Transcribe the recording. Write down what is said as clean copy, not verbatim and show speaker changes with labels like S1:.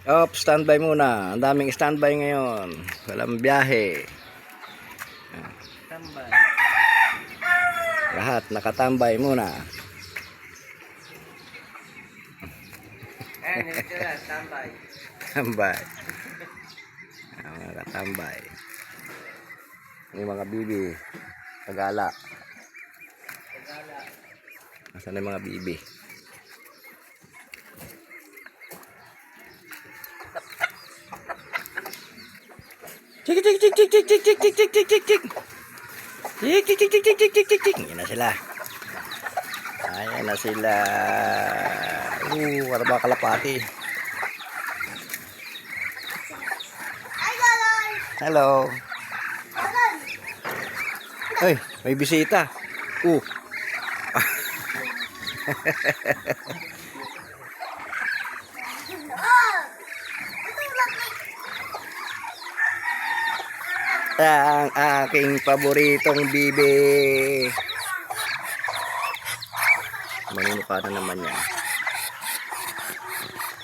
S1: Standby muna. Ang daming standby ngayon. Walang biyahe.
S2: Tambay.
S1: Lahat nakatambay muna.
S2: Ito na, tambay.
S1: Tambay. Mga tambay. Yung mga bibi. Tagala. Nasaan yung mga bibi? Cik cik cik cik cik cik cik cik cik cik cik cik. Cik cik cik cik cik cik cik cik. Ayan na sila. Ayan na sila. Wala ba kalapati? Hello. Ay, may bisita. Ang aking paboritong bibi. Manunuka na naman yan.